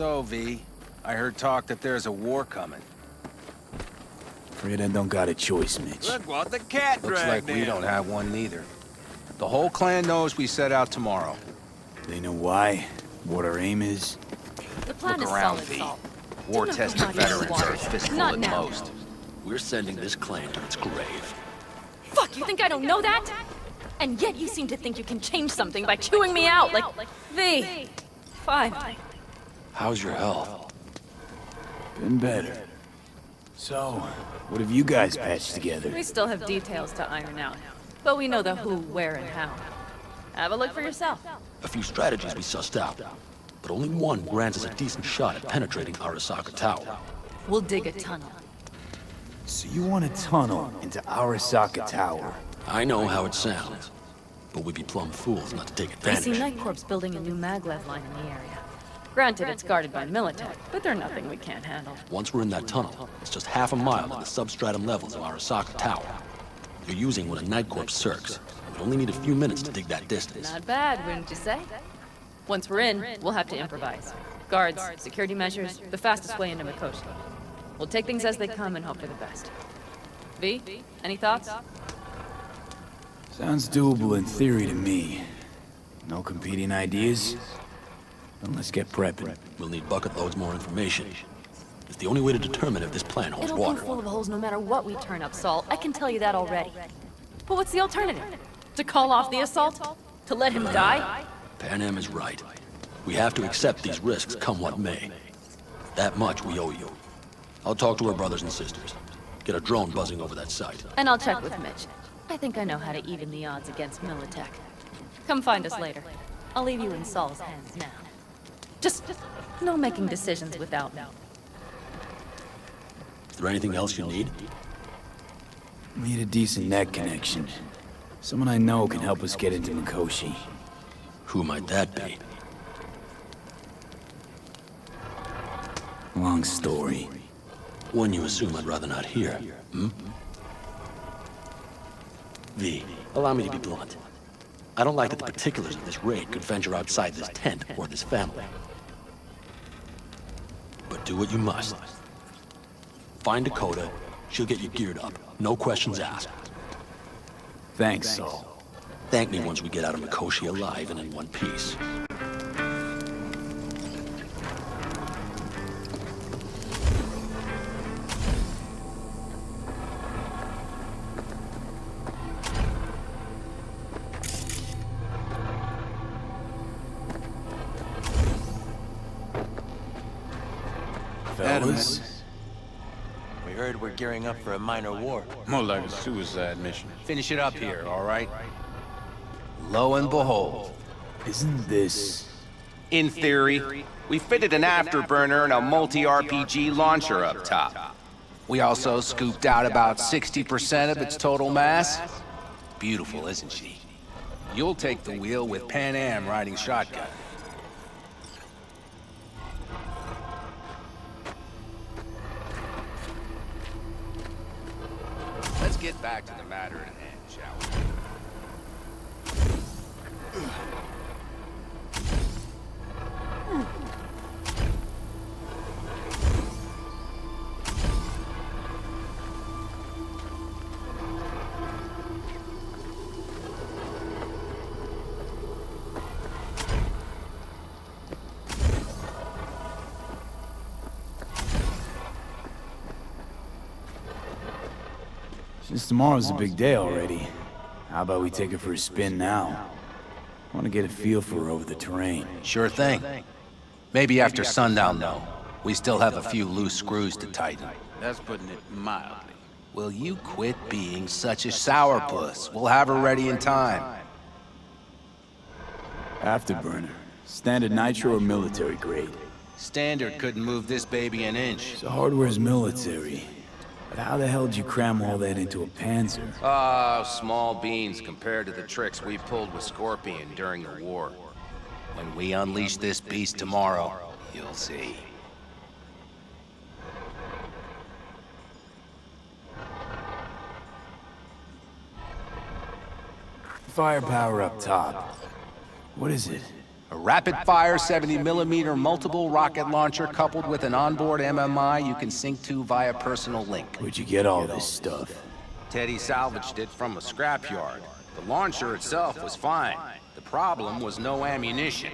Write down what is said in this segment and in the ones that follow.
So, V, I heard talk that there's a war coming. Afraid I don't got a choice, Mitch. Look what the cat Looks like dragged we in. don't have one neither. The whole clan knows we set out tomorrow. They know why? What our aim is? The plan Look is around, solid, V. Saul. War-tested veterans are a fistful Not at now. most. We're sending this clan to its grave. Fuck, you think I don't know that? And yet you seem to think you can change something by chewing me out, like... V. Fine. How's your health? Been better. So, what have you guys patched together? We still have details to iron out. But we know the who, where, and how. Have a look for yourself. A few strategies we sussed out, but only one grants us a decent shot at penetrating Arasaka Tower. We'll dig a tunnel. So you want a tunnel into Arasaka Tower? I know how it sounds, but we'd be plumb fools not to take We see advantage. Night Corps building a new maglev line in the area. Granted, it's guarded by Militech, but they're nothing we can't handle. Once we're in that tunnel, it's just half a mile to the substratum levels of Arasaka Tower. You're using one of Night Corps circs. We only need a few minutes to dig that distance. Not bad, wouldn't you say? Once we're in, we'll have to improvise. Guards, security measures, the fastest way into Mikoshi. We'll take things as they come and hope for the best. V, any thoughts? Sounds doable in theory to me. No competing ideas? Then let's get prepping. We'll need bucket loads more information. It's the only way to determine if this plan holds It'll be water. full of holes no matter what we turn up, Saul. I can tell you that already. But what's the alternative? To call off the assault? To let him die? Panam is right. We have to accept these risks, come what may. That much we owe you. I'll talk to our brothers and sisters. Get a drone buzzing over that site. And I'll check with Mitch. I think I know how to even the odds against Militech. Come find us later. I'll leave you in Saul's hands now. Just no making decisions without me. Is there anything else you need? Need a decent net connection. Someone I know can help us get into Mikoshi. Who might that be? Long story. One you assume I'd rather not hear, hmm? V, allow me to be blunt. I don't like that the particulars of this raid could venture outside this tent or this family. But do what you must. Find Dakota, she'll get you geared up. No questions asked. Thanks, Saul. Thank me once we get out of Mikoshi alive and in one piece. Fellas, We heard we're gearing up for a minor war. More like a suicide mission. Finish it up here, all right? Lo and behold. isn't this... In theory, we fitted an afterburner and a multi-RPG launcher up top. We also scooped out about 60% of its total mass. Beautiful, isn't she? You'll take the wheel with Panam riding shotgun. Let's get back to the matter at hand, shall we? Since tomorrow's a big day already, how about we take her for a spin now? I want to get a feel for her over the terrain. Sure thing. Maybe after sundown, though. We still have a few loose screws to tighten. That's putting it mildly. Will you quit being such a sourpuss? We'll have her ready in time. Afterburner. Standard nitro or military grade? Standard couldn't move this baby an inch. So hardware's military. But how the hell did you cram all that into a Panzer? Oh, small beans compared to the tricks we pulled with Scorpion during the war. When we unleash this beast tomorrow, you'll see. Firepower up top. What is it? A rapid-fire 70mm multiple rocket launcher coupled with an onboard MMI you can sync to via personal link. Where'd you get all this stuff? Teddy salvaged it from a scrapyard. The launcher itself was fine. The problem was no ammunition.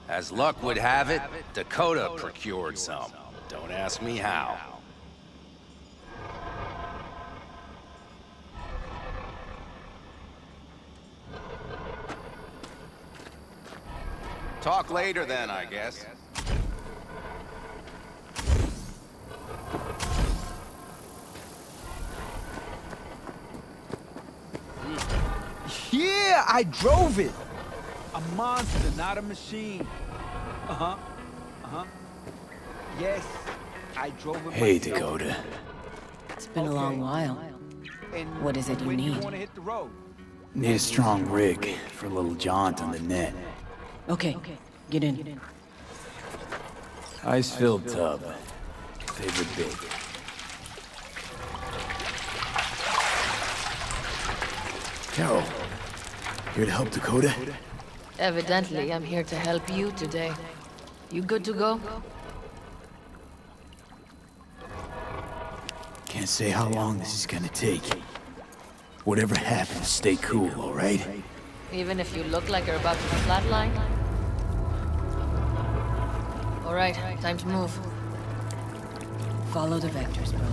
As luck would have it, Dakota procured some. Don't ask me how. Talk later then, I guess. Yeah, I drove it. A monster, not a machine. Yes, I drove it. Hey, myself. Dakota. It's been a long while. And What is it you when need? wanna hit the road? Need a strong rig for a little jaunt on the net. Okay, get in. Ice-filled tub. Favorite bit. Carol, here to help Dakota? Evidently, I'm here to help you today. You good to go? Can't say how long this is gonna take. Whatever happens, stay cool, all right? Even if you look like you're about to flatline? All right, time to move. Follow the vectors, brother.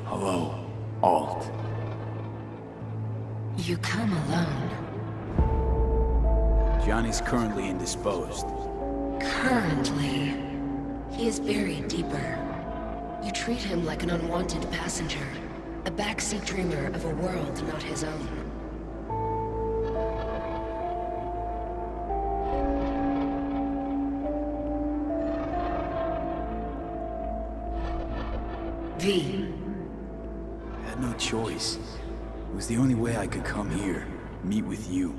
Hello, Alt. You come alone. Johnny's currently indisposed. Currently, he is buried deeper. You treat him like an unwanted passenger, a backseat dreamer of a world not his own. V. Had no choice. It was the only way I could come here, meet with you.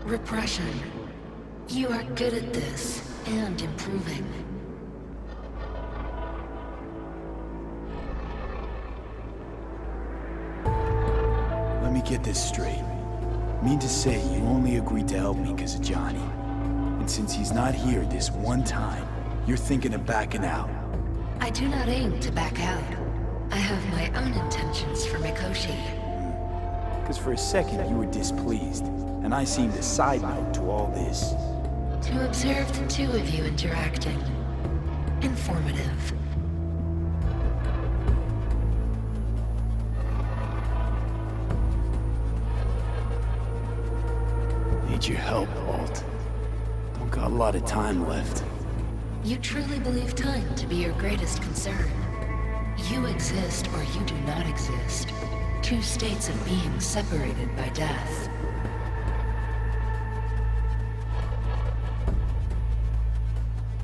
Repression. You are good at this, and improving. Let me get this straight. Mean to say you only agreed to help me because of Johnny. And since he's not here this one time, you're thinking of backing out. I do not aim to back out. I have my own intentions for Mikoshi. Because for a second you were displeased, and I seemed a side note to all this. To observe the two of you interacting. Informative. Need your help, Alt. Don't got a lot of time left. You truly believe time to be your greatest concern. You exist or you do not exist. Two states of being separated by death.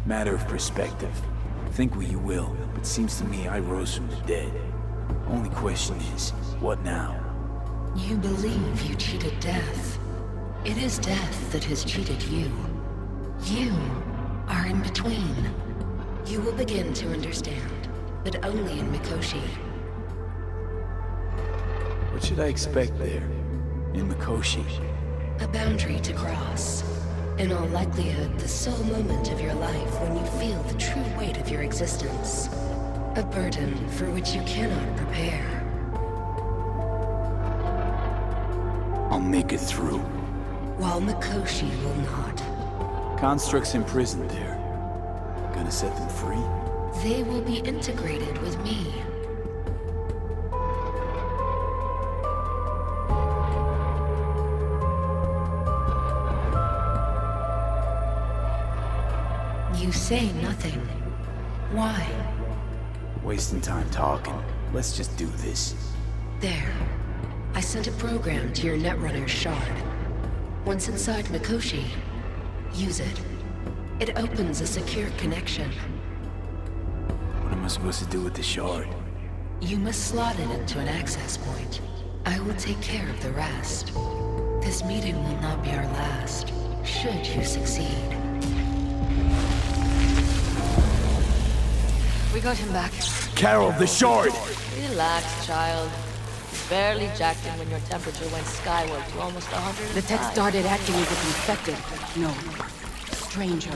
Matter of perspective. Think what you will, but seems to me I rose from the dead. Only question is, what now? You believe you cheated death. It is death that has cheated you. You are in between. You will begin to understand, but only in Mikoshi. What should I expect there? In Mikoshi? A boundary to cross. In all likelihood, the sole moment of your life when you feel the true weight of your existence. A burden for which you cannot prepare. I'll make it through. While Mikoshi will not. Constructs imprisoned there. Gonna set them free? They will be integrated with me. You say nothing. Why? Wasting time talking. Let's just do this. There. I sent a program to your Netrunner's shard. Once inside Mikoshi, use it. It opens a secure connection. What am I supposed to do with the shard? You must slot it into an access point. I will take care of the rest. This meeting will not be our last, should you succeed. We got him back. Carol, the shard! Relax, child. You barely jacked in when your temperature went skyward to almost 105. The tech started acting as if infected. No. Stranger.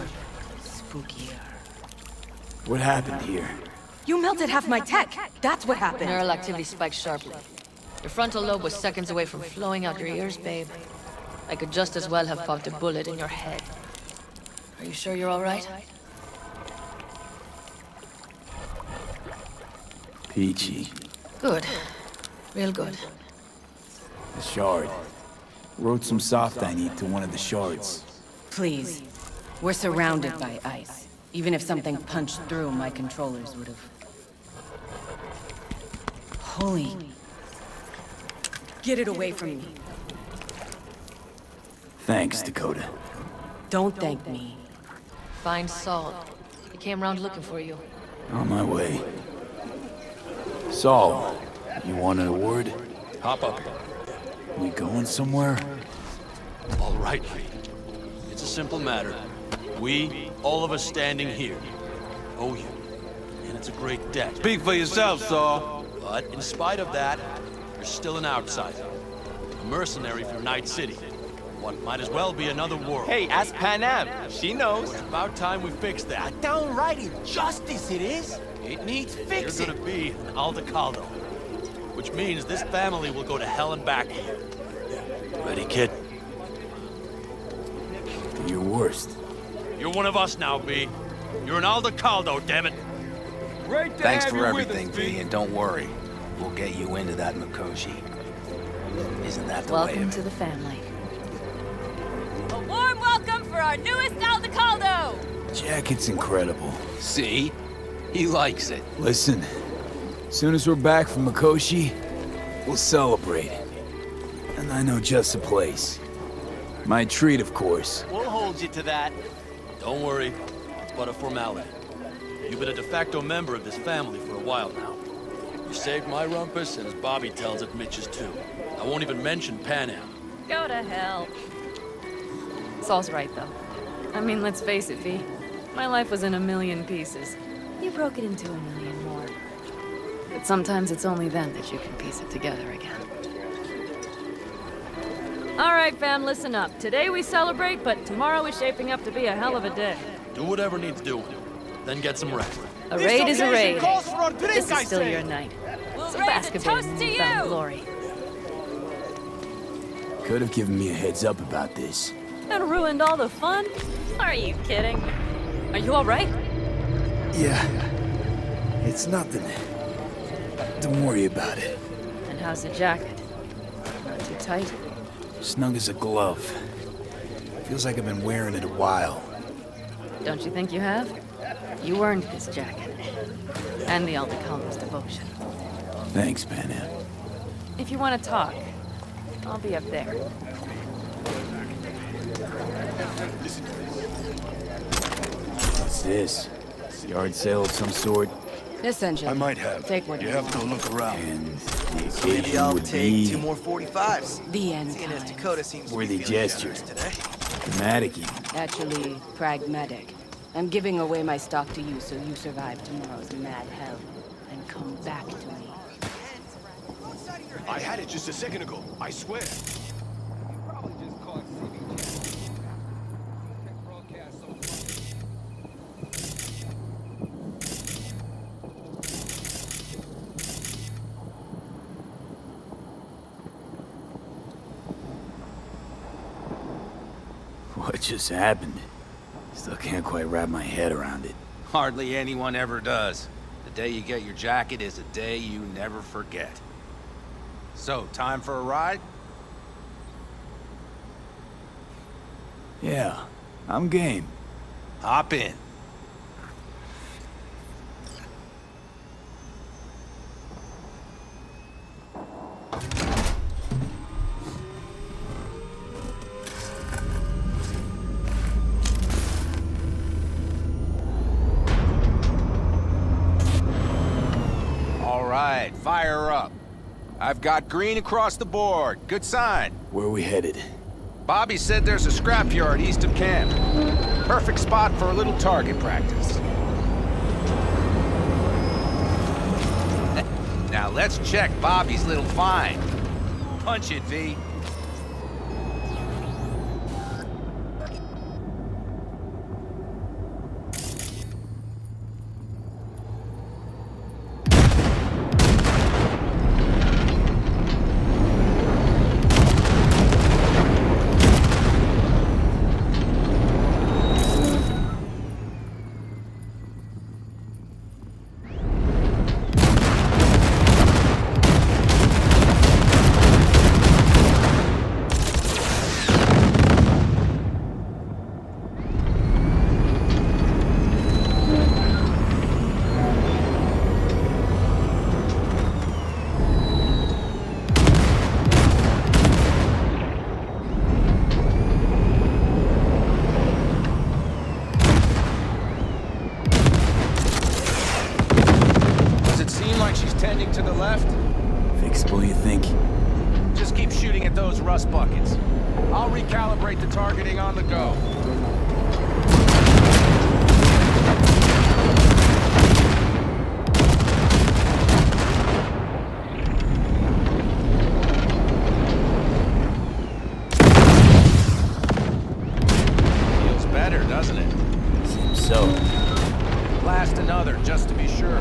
Spookier. What happened here? You melted half my tech! That's what happened! Neural activity spiked sharply. Your frontal lobe was seconds away from flowing out your ears, babe. I could just as well have popped a bullet in your head. Are you sure you're all right? Peachy. Good. Real good. The shard. Wrote some soft I need to one of the shards. Please. We're surrounded by ice. Even if something punched through, my controllers would have... Holy... Get it away from me. Thanks, Dakota. Don't thank me. Find Saul. He came round looking for you. On my way. Saul, you want an award? Hop up. We going somewhere? All right, V. It's a simple matter. We, all of us standing here, owe you. And it's a great debt. Speak for yourself, Saul. But in spite of that, you're still an outsider. A mercenary from Night City. What might as well be another world. Hey, ask Panam. She knows. It's about time we fix that. Downright injustice it is. It needs fixing. You're gonna be an Aldecaldo. Which means this family will go to hell and back here. Ready, kid? Do your worst. You're one of us now, V. You're an Aldecaldo, damn it. Great to Thanks have for you everything, with us, V, and don't worry. We'll get you into that Mikoshi. Isn't that the way Welcome of to it? the family. A warm welcome for our newest Aldecaldo! Jacket's incredible. See? He likes it. Listen, as soon as we're back from Mikoshi, we'll celebrate. And I know just a place. My treat, of course. We'll hold you to that. Don't worry. It's but a formality. You've been a de facto member of this family for a while now. You saved my rumpus, and as Bobby tells it, Mitch's too. I won't even mention Panam. Go to hell. Saul's right, though. I mean, let's face it, V. My life was in a million pieces. You broke it into a million more. But sometimes it's only then that you can piece it together again. All right, fam, listen up. Today we celebrate, but tomorrow is shaping up to be a hell of a day. Do whatever needs doing. Then get some rest. A raid is a raid. Calls for a drink, This is I still say. your night. So raise a bask a bit toast in to newfound you. glory. Could have given me a heads up about this. And ruined all the fun? Are you kidding? Are you all right? Yeah. It's nothing. Don't worry about it. And how's the jacket? Not too tight? Snug as a glove. Feels like I've been wearing it a while. Don't you think you have? You earned this jacket. And the Aldecaldo's devotion. Thanks, Panam. If you want to talk, I'll be up there. What's this? Yard sale of some sort? Essentially. I might have. Take what You you have want. to look around. And the Maybe occasion I'll would take be 2 more 45s. The end Seeing as times. Dakota seems to be worthy feeling gesture. generous today. dramatic even. Actually, pragmatic. I'm giving away my stock to you so you survive tomorrow's mad hell and come back to me. I had it just a second ago, I swear. What just happened? Still can't quite wrap my head around it. Hardly anyone ever does. The day you get your jacket is a day you never forget. So, time for a ride? Yeah, I'm game. Hop in. All right, fire up. I've got green across the board. Good sign. Where are we headed? Bobby said there's a scrapyard east of camp. Perfect spot for a little target practice. Now let's check Bobby's little find. Punch it, V. Tending to the left? Fixable, you think? Just keep shooting at those rust buckets. I'll recalibrate the targeting on the go. Feels better, doesn't it? Seems so. Blast another, just to be sure.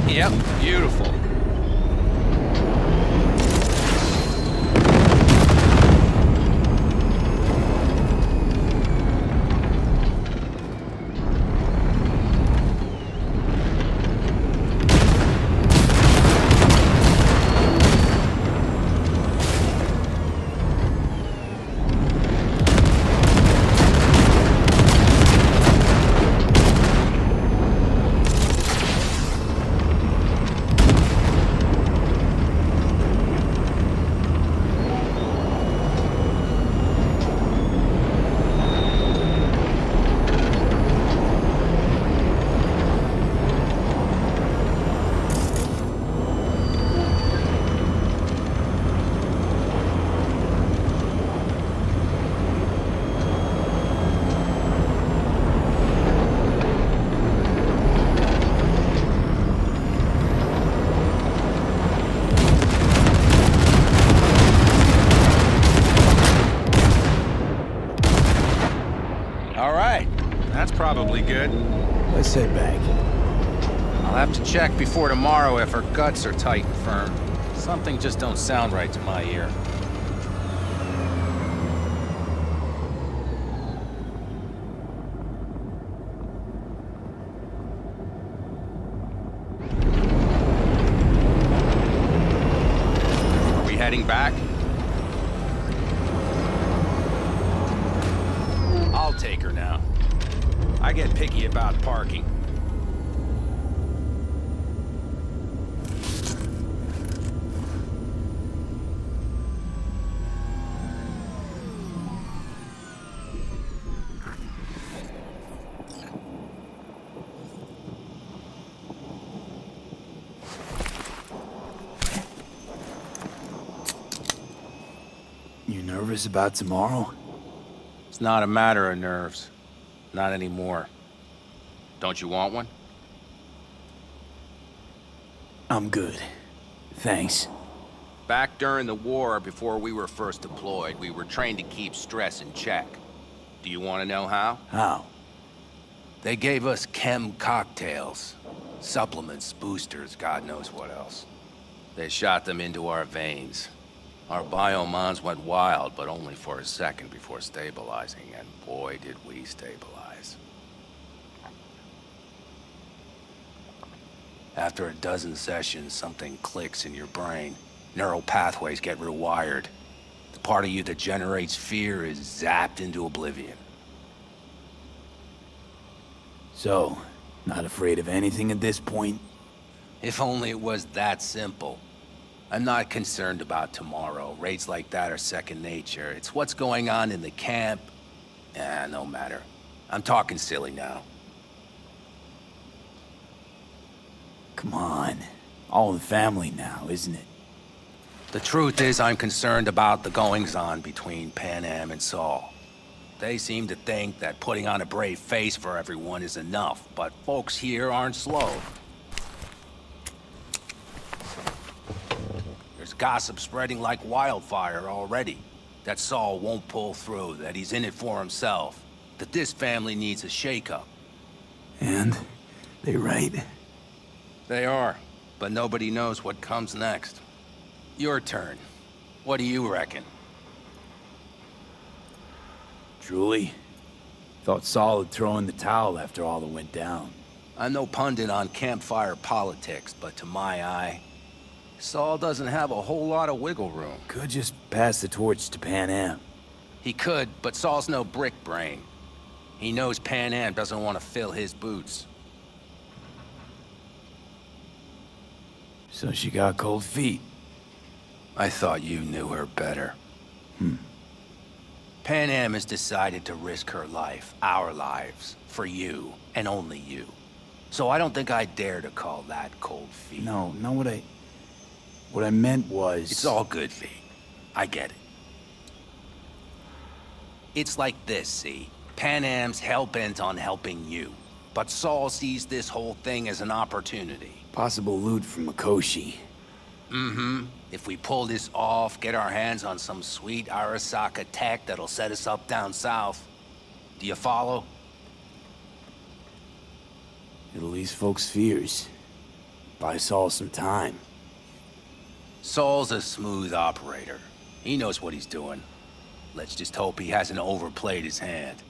Yep, beautiful. That's probably good. Let's head back. I'll have to check before tomorrow if her guts are tight and firm. Something just don't sound right to my ear. Are we heading back? I'll take her now. I get picky about parking. You nervous about tomorrow? It's not a matter of nerves. Not anymore. Don't you want one? I'm good. Thanks. Back during the war, before we were first deployed, we were trained to keep stress in check. Do you want to know how? How? They gave us chem cocktails. Supplements, boosters, God knows what else. They shot them into our veins. Our biomons went wild, but only for a second before stabilizing, and boy did we stabilize. After a dozen sessions, something clicks in your brain. Neural pathways get rewired. The part of you that generates fear is zapped into oblivion. So, not afraid of anything at this point? If only it was that simple. I'm not concerned about tomorrow. Raids like that are second nature. It's what's going on in the camp. No matter. I'm talking silly now. Come on. All in the family now, isn't it? The truth is, I'm concerned about the goings-on between Panam and Saul. They seem to think that putting on a brave face for everyone is enough, but folks here aren't slow. There's gossip spreading like wildfire already. That Saul won't pull through, that he's in it for himself, that this family needs a shake-up. And? They right? They are, but nobody knows what comes next. Your turn. What do you reckon? Truly? Thought Saul had thrown the towel after all that went down. I'm no pundit on campfire politics, but to my eye, Saul doesn't have a whole lot of wiggle room. Could just pass the torch to Panam. He could, but Saul's no brick brain. He knows Panam doesn't want to fill his boots. So she got cold feet. I thought you knew her better. Panam has decided to risk her life, our lives, for you, and only you. So I don't think I dare to call that cold feet. No, what I meant was... It's all good, V. I get it. It's like this, see? Panam's hell-bent on helping you. But Saul sees this whole thing as an opportunity. Possible loot from Mikoshi. Mm-hmm. If we pull this off, get our hands on some sweet Arasaka tech that'll set us up down south. Do you follow? It'll ease folks' fears. Buy Saul some time. Saul's a smooth operator. He knows what he's doing. Let's just hope he hasn't overplayed his hand.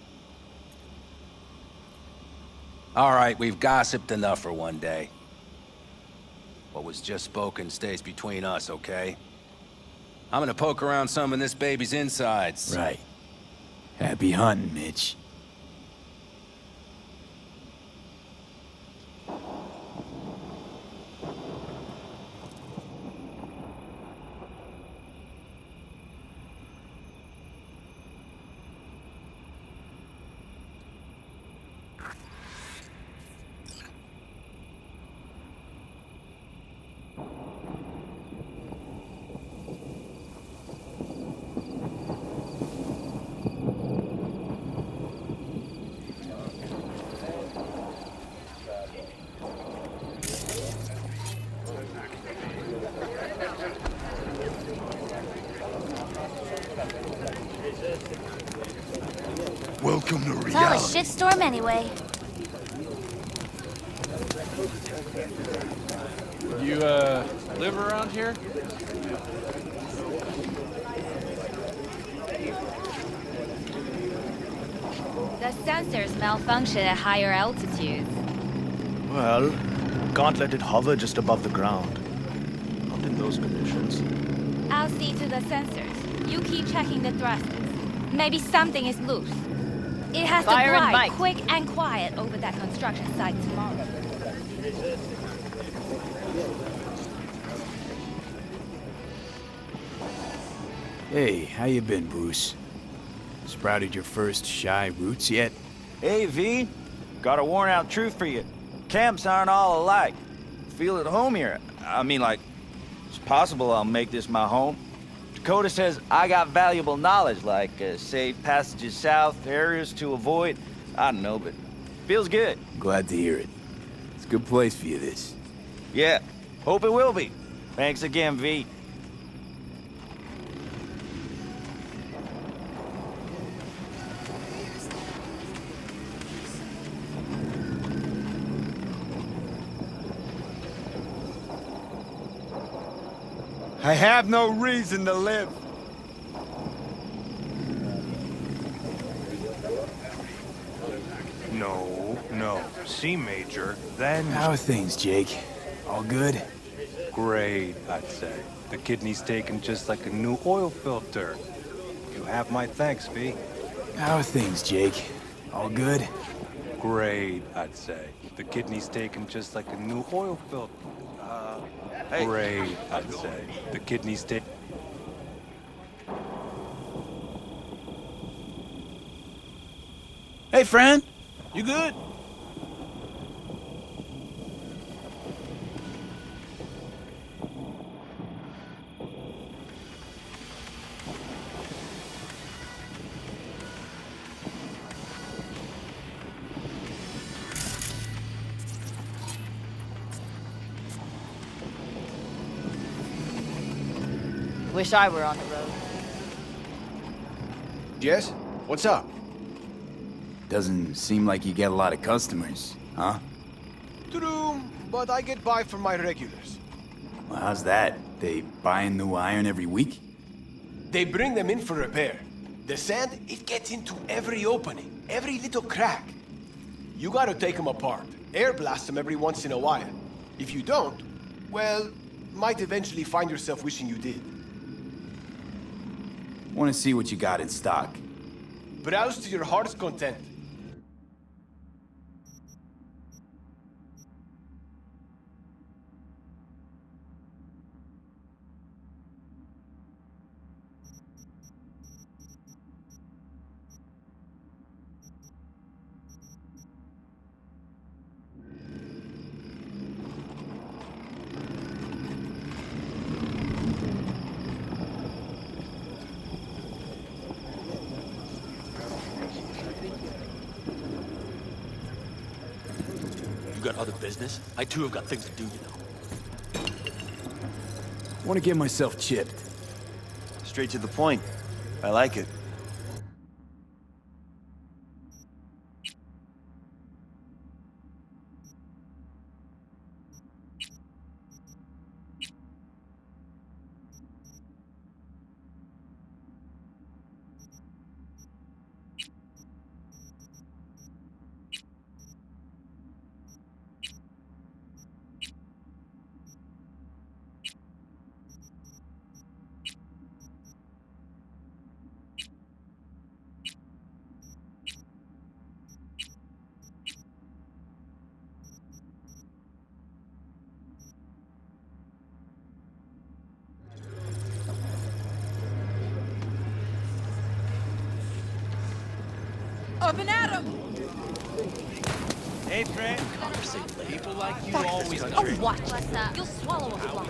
All right, we've gossiped enough for one day. What was just spoken stays between us, okay? I'm gonna poke around some of this baby's insides. Right. Happy hunting, Mitch. Welcome to It's all a reality. shitstorm anyway. You, live around here? The sensors malfunction at higher altitudes. Well, can't let it hover just above the ground. Not in those conditions. I'll see to the sensors. You keep checking the thrusters. Maybe something is loose. It has Fire to and glide bite. quick and quiet over that construction site tomorrow. Hey, how you been, Bruce? Sprouted your first shy roots yet? Hey, V. Got a worn-out truth for you. Camps aren't all alike. Feel at home here. I mean, like, it's possible I'll make this my home. Dakota says I got valuable knowledge, like safe passages south, areas to avoid. I don't know, but feels good. Glad to hear it. It's a good place for you, this. Yeah, hope it will be. Thanks again, V. I have no reason to live. No. C major, then... How are things, Jake? All good? Great, I'd say. The kidney's taken just like a new oil filter. You have my thanks, V. How are things, Jake? All good? Great, I'd say. The kidney's taken just like a new oil filter. Hey. Great, I'd say. The kidney's taken... Hey, friend! You good? Wish I were on the road. Jess, what's up? Doesn't seem like you get a lot of customers, huh? True, but I get by for my regulars. Well, how's that? They buying new iron every week? They bring them in for repair. The sand, it gets into every opening, every little crack. You gotta take them apart, air blast them every once in a while. If you don't, well, might eventually find yourself wishing you did. Want to see what you got in stock. Browse to your heart's content. You got other business? I too have got things to do, you know. Want to get myself chipped. Straight to the point. I like it. Up and at 'em! Hey, friend. People like you always Oh, what? What's up? You'll swallow a fly.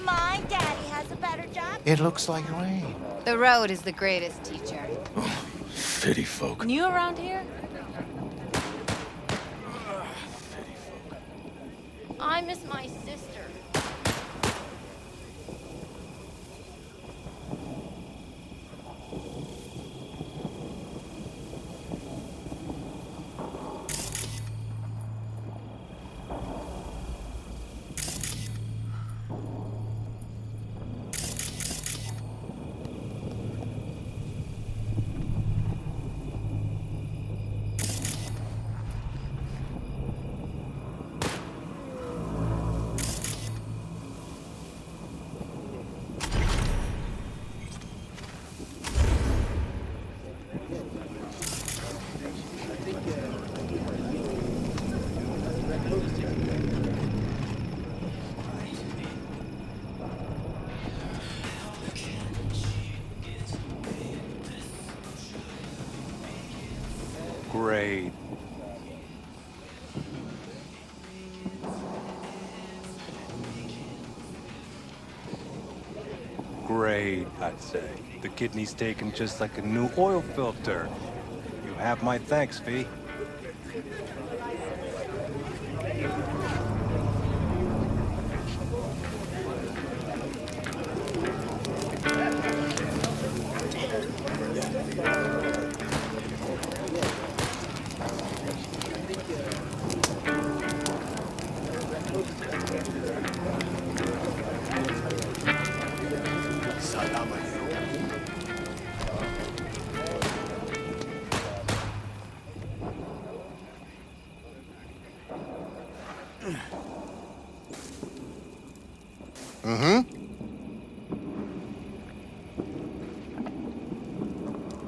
My daddy has a better job. It looks like rain. The road is the greatest teacher. Fitty folk. New around here? I miss my sister. Great. Great, I'd say. The kidney's taken just like a new oil filter. You have my thanks, V.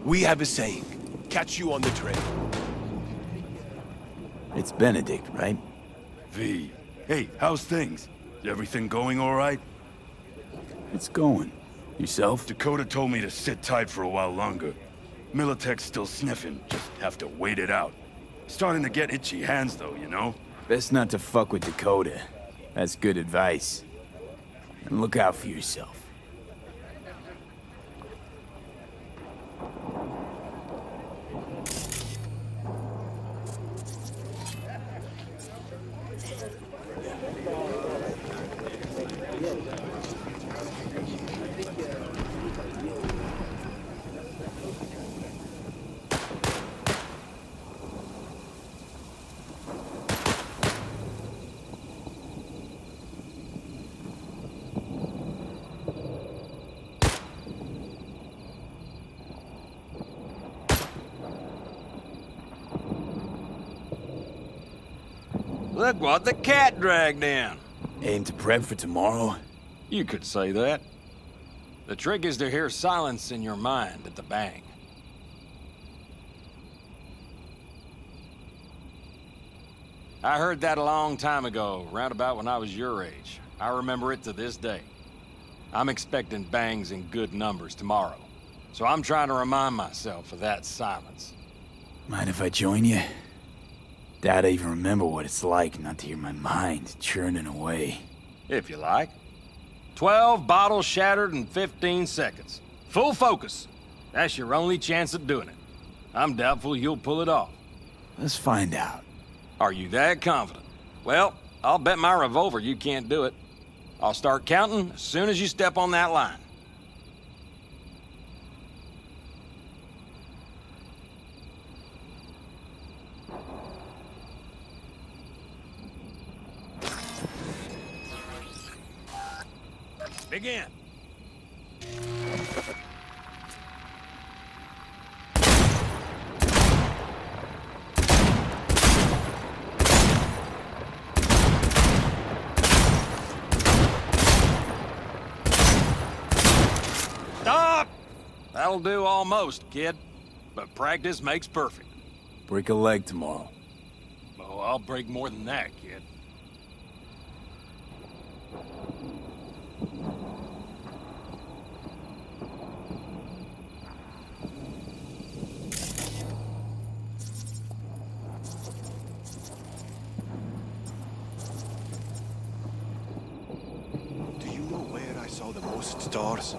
We have a saying. Catch you on the trail. It's Benedict, right? V. Hey, how's things? Everything going all right? It's going. Yourself? Dakota told me to sit tight for a while longer. Militech's still sniffing, just have to wait it out. Starting to get itchy hands though, you know? Best not to fuck with Dakota. That's good advice. And look out for yourself. Look what the cat dragged in. Aim to prep for tomorrow? You could say that. The trick is to hear silence in your mind at the bang. I heard that a long time ago, round about when I was your age. I remember it to this day. I'm expecting bangs in good numbers tomorrow, so I'm trying to remind myself of that silence. Mind if I join you? Doubt I even remember what it's like not to hear my mind churning away. If you like. 12 bottles shattered in 15 seconds. Full focus. That's your only chance at doing it. I'm doubtful you'll pull it off. Let's find out. Are you that confident? Well, I'll bet my revolver you can't do it. I'll start counting as soon as you step on that line. Begin. Stop! That'll do almost, kid. But practice makes perfect. Break a leg tomorrow. Oh, I'll break more than that, kid. The most stars?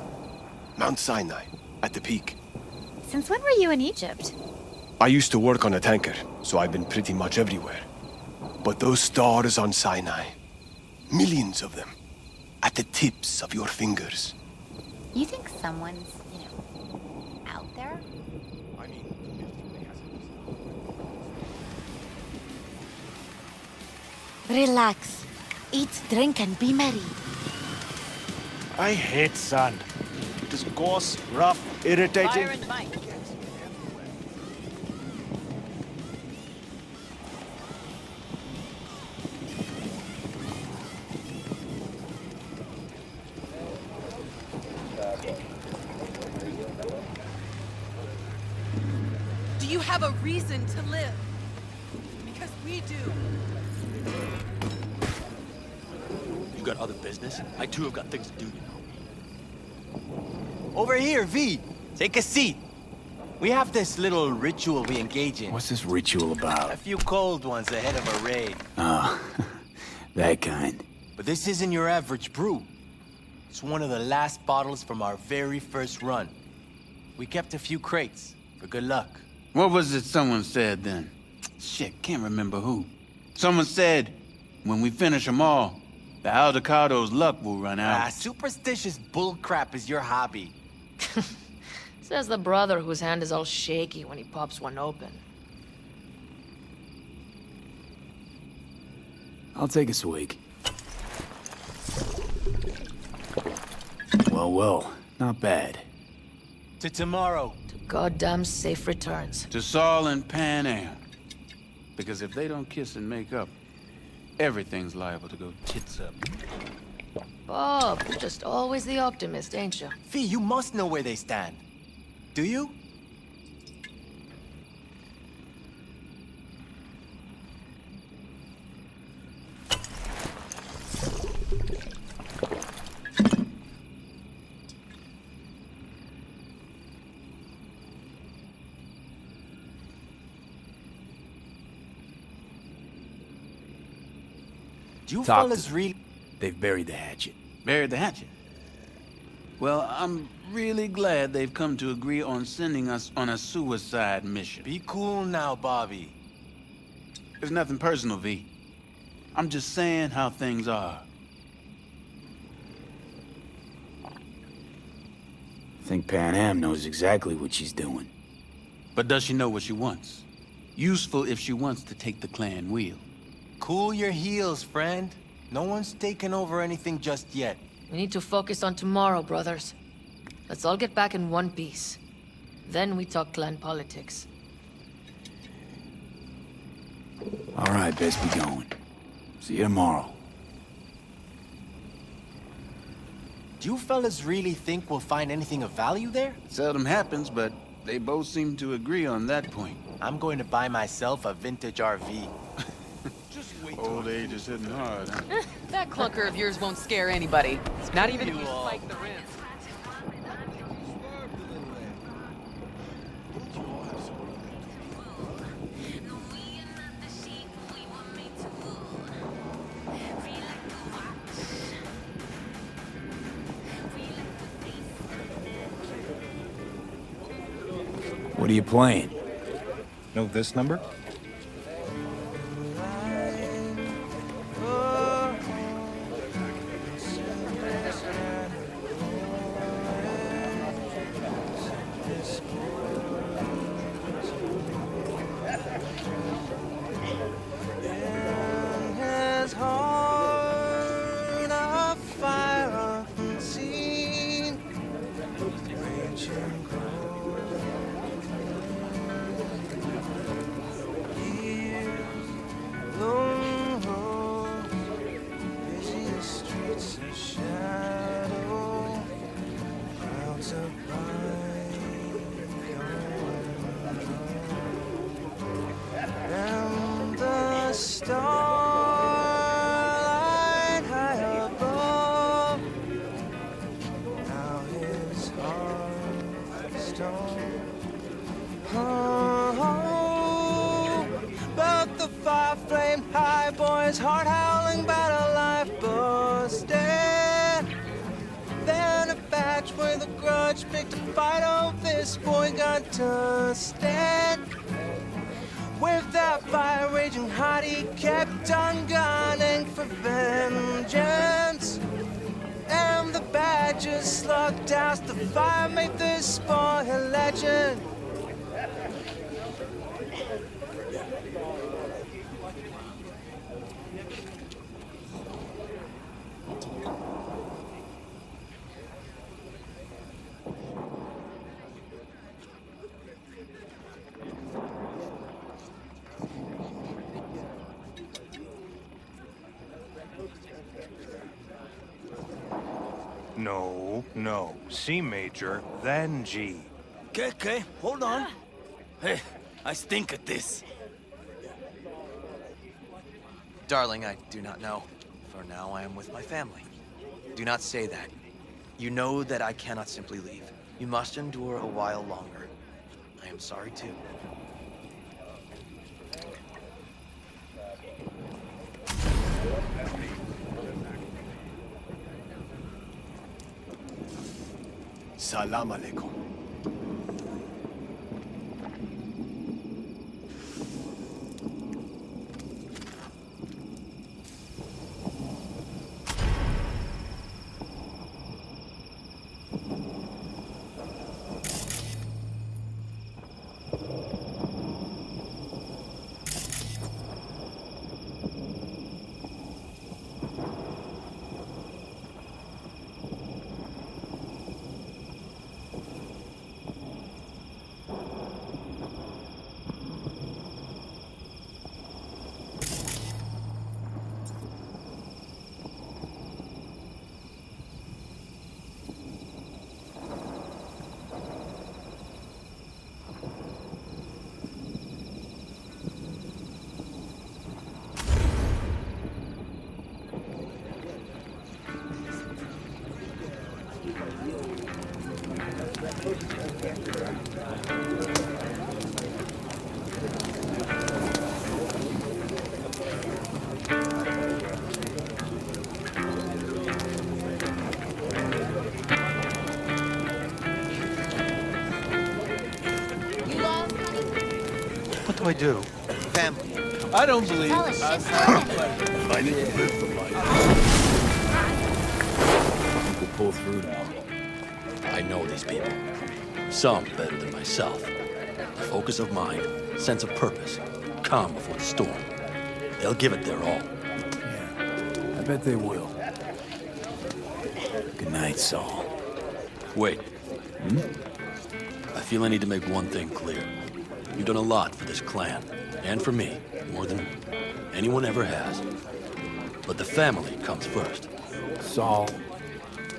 Mount Sinai, at the peak. Since when were you in Egypt? I used to work on a tanker, so I've been pretty much everywhere. But those stars on Sinai, millions of them, at the tips of your fingers. You think someone's, out there? I mean, Relax. Eat, drink, and be merry. I hate sand. It is coarse, rough, irritating. Fire and Mike. Do you have a reason to live? Because we do. You got other business? I too have got things to do, you know. Over here, V. Take a seat. We have this little ritual we engage in. What's this ritual about? A few cold ones ahead of a raid. Oh, that kind. But this isn't your average brew. It's one of the last bottles from our very first run. We kept a few crates, for good luck. What was it someone said then? Shit, can't remember who. Someone said, when we finish them all, the Aldecado's luck will run out. Superstitious bullcrap is your hobby. Says the brother whose hand is all shaky when he pops one open. I'll take a swig. Well, not bad. To tomorrow. To goddamn safe returns. To Saul and Panam. Because if they don't kiss and make up, everything's liable to go tits up. Bob, you're just always the optimist, ain't you? Fee, you must know where they stand. Do you? Do you fellas really... They've buried the hatchet. Buried the hatchet? Well, I'm really glad they've come to agree on sending us on a suicide mission. Be cool now, Bobby. There's nothing personal, V. I'm just saying how things are. I think Panam knows exactly what she's doing. But does she know what she wants? Useful if she wants to take the clan wheel. Cool your heels, friend. No one's taken over anything just yet. We need to focus on tomorrow, brothers. Let's all get back in one piece. Then we talk clan politics. All right, best be going. See you tomorrow. Do you fellas really think we'll find anything of value there? Seldom happens, but they both seem to agree on that point. I'm going to buy myself a vintage RV. Old age is hitting hard, huh? That clunker of yours won't scare anybody. Not even if you spike the rims. What are you playing? Know this number? Heart howling about a life busted. Then a batch with a grudge picked a fight. Oh, this boy got dusted. With that fire raging hot, he kept on gunning for vengeance. And the badges slugged out the fire, made this boy a legend. No. C major, then G. Okay, hold on. Hey, I stink at this. Darling, I do not know. For now, I am with my family. Do not say that. You know that I cannot simply leave. You must endure a while longer. I am sorry, too. Salam alaikum. What do I do? Family. I don't believe Tell us, just I didn't live for life. You could pull through now. I know these people. Some better than myself. A focus of mind, sense of purpose, calm before the storm. They'll give it their all. Yeah, I bet they will. Good night, Saul. Wait. I feel I need to make one thing clear. You've done a lot for this clan, and for me, more than anyone ever has. But the family comes first. Saul.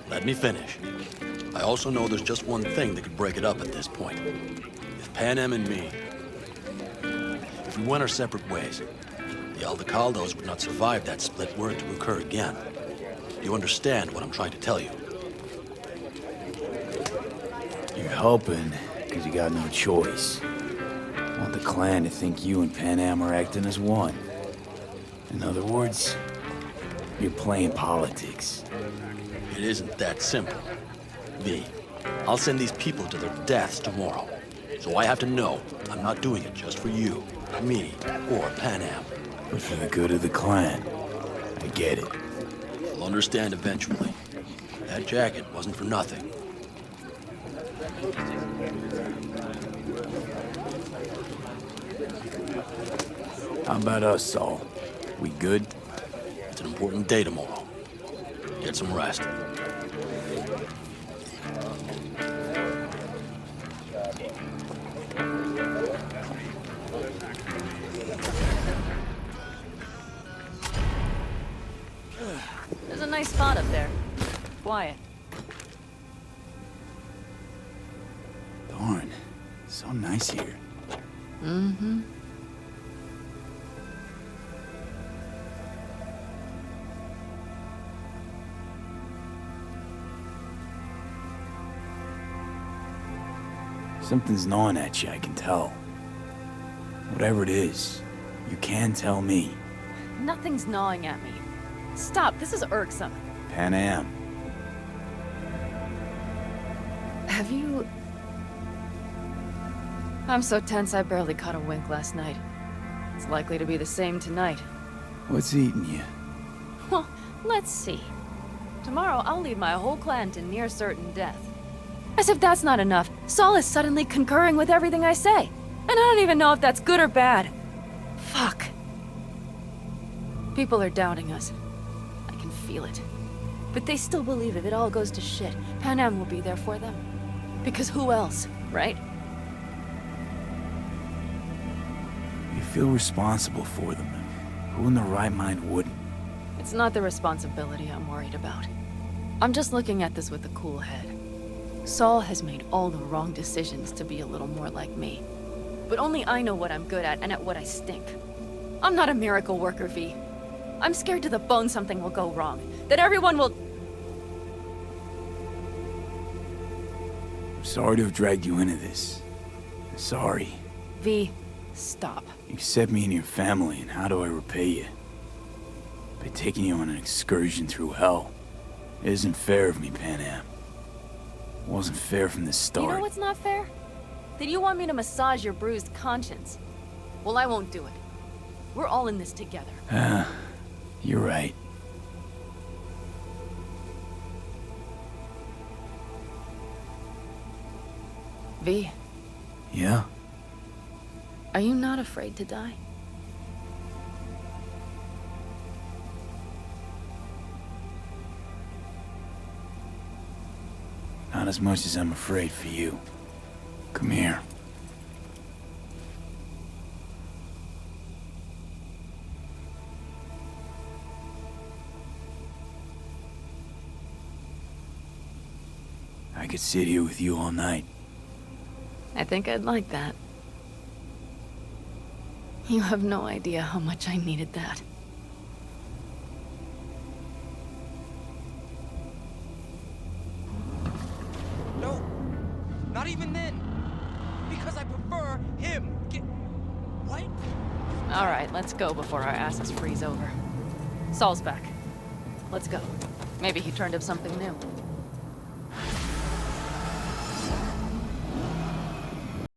Let me finish. I also know there's just one thing that could break it up at this point. If Panam and me, if we went our separate ways, the Aldecaldos would not survive that split were it to occur again. You understand what I'm trying to tell you? You're helping because you got no choice. Want the clan to think you and Panam are acting as one. In other words, you're playing politics. It isn't that simple. V, I'll send these people to their deaths tomorrow. So I have to know I'm not doing it just for you, me, or Panam. But for the good of the clan. I get it. You'll understand eventually. That jacket wasn't for nothing. How about us, Saul? We good? It's an important day tomorrow. Get some rest. There's a nice spot up there. Quiet. Darn. So nice here. Mm-hmm. Something's gnawing at you, I can tell. Whatever it is, you can tell me. Nothing's gnawing at me. Stop, this is irksome. Panam. Have you... I'm so tense I barely caught a wink last night. It's likely to be the same tonight. What's eating you? Well, let's see. Tomorrow I'll lead my whole clan to near certain death. As if that's not enough, Saul is suddenly concurring with everything I say. And I don't even know if that's good or bad. Fuck. People are doubting us. I can feel it. But they still believe if it all goes to shit, Panam will be there for them. Because who else, right? You feel responsible for them. Who in their right mind wouldn't? It's not the responsibility I'm worried about. I'm just looking at this with a cool head. Saul has made all the wrong decisions to be a little more like me. But only I know what I'm good at and at what I stink. I'm not a miracle worker, V. I'm scared to the bone something will go wrong. That everyone will... I'm sorry to have dragged you into this. I'm sorry. V, stop. You accept me and your family, and how do I repay you? By taking you on an excursion through hell. It isn't fair of me, Panam. It wasn't fair from the start. You know what's not fair? That you want me to massage your bruised conscience. Well, I won't do it. We're all in this together. You're right. V. Yeah? Are you not afraid to die? Not as much as I'm afraid for you. Come here. I could sit here with you all night. I think I'd like that. You have no idea how much I needed that. No, not even then. Because I prefer him. What? All right, let's go before our asses freeze over. Saul's back. Let's go. Maybe he turned up something new.